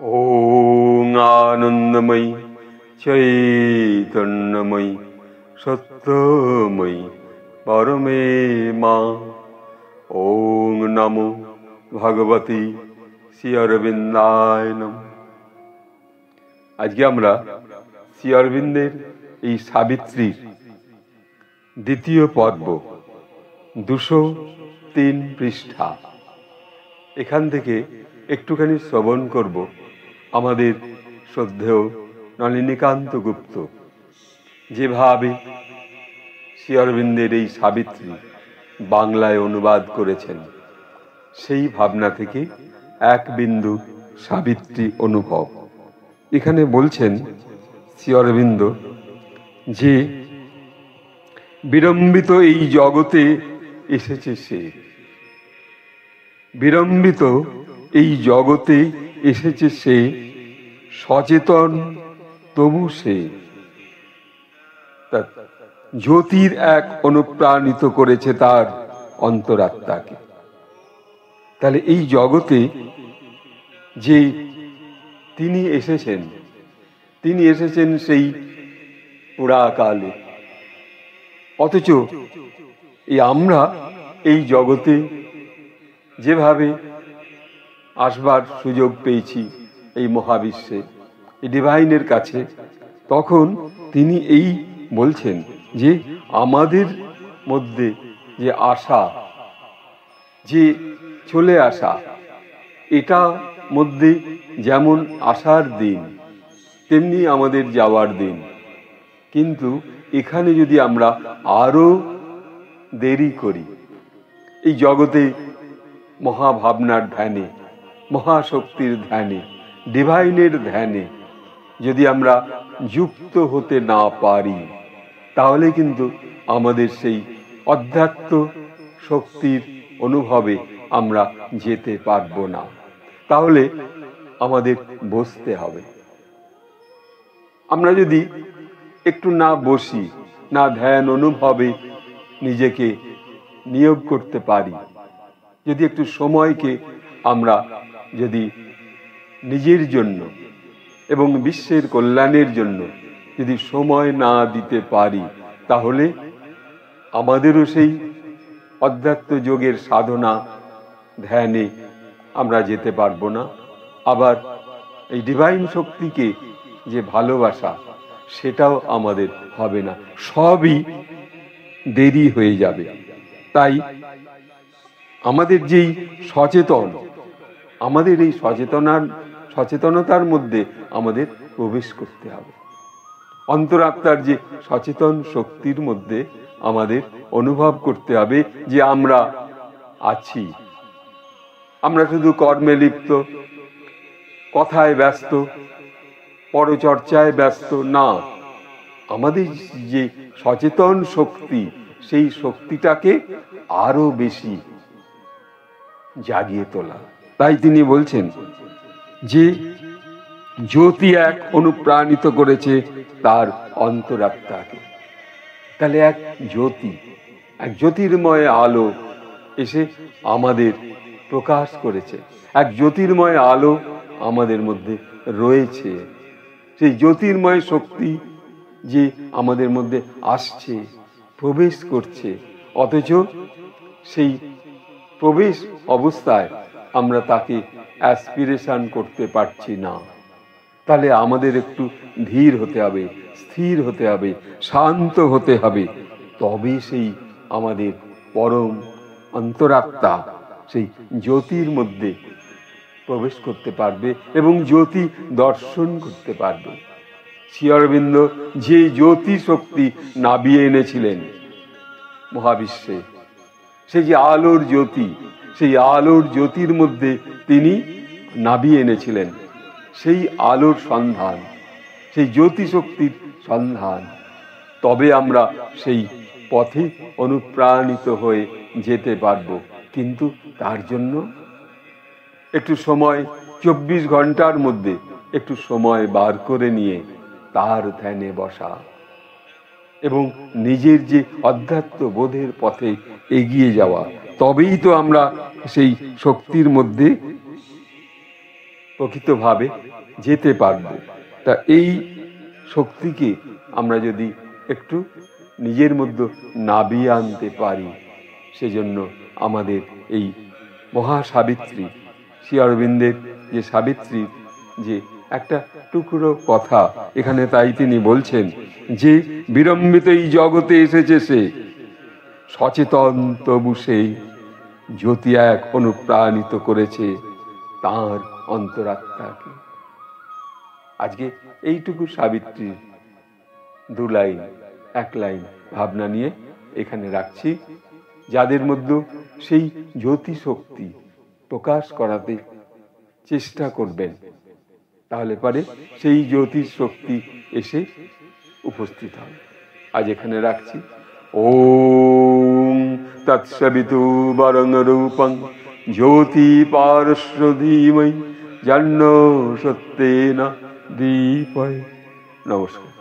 ওং আনন্দময়ী চৈতন্যময়ী সত্যময়ী পরমে মা। ওং নমো ভগবতী শ্রী অরবিন্দায় নমঃ। আজকে আমরা শ্রী অরবিন্দের এই সাবিত্রীর দ্বিতীয় পর্ব 203 পৃষ্ঠা, এখান থেকে একটুখানি শ্রবণ করব আমাদের শ্রদ্ধেয় নলিনীকান্ত গুপ্ত যেভাবে শ্রী অরবিন্দের এই সাবিত্রী বাংলায় অনুবাদ করেছেন, সেই ভাবনা থেকে এক বিন্দু সাবিত্রী অনুভব। এখানে বলছেন শ্রী অরবিন্দ যে বিড়ম্বিত এই জগতে এসেছে সে, বিড়ম্বিত এই জগতে এসেছে সে, সচেতন তবু সে। জ্যোতির এক অনুপ্রাণিত করেছে তার অন্তরাত্মাকে। তাহলে এই জগতে যে তিনি এসেছেন, তিনি এসেছেন সেই পুরাকালে, অথচ এই আমরা এই জগতে যেভাবে আসবার সুযোগ পেয়েছি এই মহাবিশ্বে, এই ডিভাইনের কাছে, তখন তিনি এই বলছেন যে আমাদের মধ্যে যে আশা, যে চলে আসা, এটা মধ্যে যেমন আসার দিন তেমনি আমাদের যাওয়ার দিন। কিন্তু এখানে যদি আমরা আরো দেরি করি, এই জগতে মহাভাবনার ধ্যানে, মহাশক্তির ধ্যানে, ডিভাইনের ধ্যানে যদি আমরা যুক্ত হতে না পারি, তাহলে কিন্তু আমাদের সেই অধ্যাত্ম শক্তির অনুভবে আমরা যেতে পারবো না। তাহলে আমাদের বসতে হবে। আমরা যদি একটু না বসি, না ধ্যান অনুভবে নিজেকে নিয়োগ করতে পারি, যদি একটু সময়কে আমরা যদি নিজের জন্য এবং বিশ্বের কল্যাণের জন্য যদি সময় না দিতে পারি, তাহলে আমাদেরও সেই অধ্যাত্ম যোগের সাধনা ধ্যানে আমরা যেতে পারবো না। আবার এই ডিভাইন শক্তিকে যে ভালোবাসা, সেটাও আমাদের হবে না, সবই দেরি হয়ে যাবে। তাই আমাদের যেই সচেতন, আমাদের এই সচেতনতার মধ্যে আমাদের প্রবেশ করতে হবে। অন্তরাত্মার যে সচেতন শক্তির মধ্যে আমাদের অনুভব করতে হবে যে আমরা আছি। আমরা শুধু কর্মে লিপ্ত, কথায় ব্যস্ত, পরচর্চায় ব্যস্ত না। আমাদের যে সচেতন শক্তি, সেই শক্তিটাকে আরো বেশি জাগিয়ে তোলা। তাই তিনি বলছেন যে জ্যোতি এক অনুপ্রাণিত করেছে তার অন্তরাত্মাকে। তাহলে এক জ্যোতি, এক জ্যোতির্ময় আলো এসে আমাদের প্রকাশ করেছে, এক জ্যোতির্ময় আলো আমাদের মধ্যে রয়েছে। সেই জ্যোতির্ময় শক্তি যে আমাদের মধ্যে আসছে, প্রবেশ করছে, অথচ সেই প্রবেশ অবস্থায় আমরা তাকে অ্যাসপিরেশন করতে পারছি না। তাহলে আমাদের একটু ধীর হতে হবে, স্থির হতে হবে, শান্ত হতে হবে, তবে সেই আমাদের পরম অন্তরাত্মা সেই জ্যোতির মধ্যে প্রবেশ করতে পারবে এবং জ্যোতি দর্শন করতে পারবে। শ্রী অরবিন্দ যে জ্যোতি শক্তি নাবিয়ে এনেছিলেন মহাবিশ্বে, সেই যে আলোর জ্যোতি, সেই আলোর জ্যোতির মধ্যে তিনি নাবিয়ে এনেছিলেন সেই আলোর সন্ধান, সেই জ্যোতি শক্তির সন্ধান। তবে আমরা সেই পথে অনুপ্রাণিত হয়ে যেতে পারবো। কিন্তু তার জন্য একটু সময়, 24 ঘন্টার মধ্যে একটু সময় বার করে নিয়ে তার ধ্যানে বসা এবং নিজের যে অধ্যাত্ম বোধের পথে এগিয়ে যাওয়া, তবেই তো আমরা সেই শক্তির মধ্যে প্রকৃতভাবে যেতে পারবো। তা এই শক্তিকে আমরা যদি একটু নিজের মধ্যে নাবিয়ে আনতে পারি, সেজন্য আমাদের এই মহাসাবিত্রী, শ্রী অরবিন্দের যে সাবিত্রী, যে একটা টুকরো কথা এখানে, তাই তিনি বলছেন যে বিড়ম্বিত এই জগতে এসেছে সে, সচেতন তবু সেই জ্যোতি এক অনুপ্রাণিত করেছে তার অন্তরাত্মাকে। আজকে এইটুকু সাবিত্রীর 2 লাইন 1 লাইন ভাবনা নিয়ে এখানে রাখছি। যাদের মধ্যে সেই জ্যোতি শক্তি প্রকাশ করাতে চেষ্টা করবেন, তাহলে পরে সেই জ্যোতির শক্তি এসে উপস্থিত হবে। আজ এখানে রাখছি। ওম তৎসবিতু বরং রূপং জ্যোতি পারস্য ধীমহি জাহ্নু সত্যেন দীপয়। নমস্কার।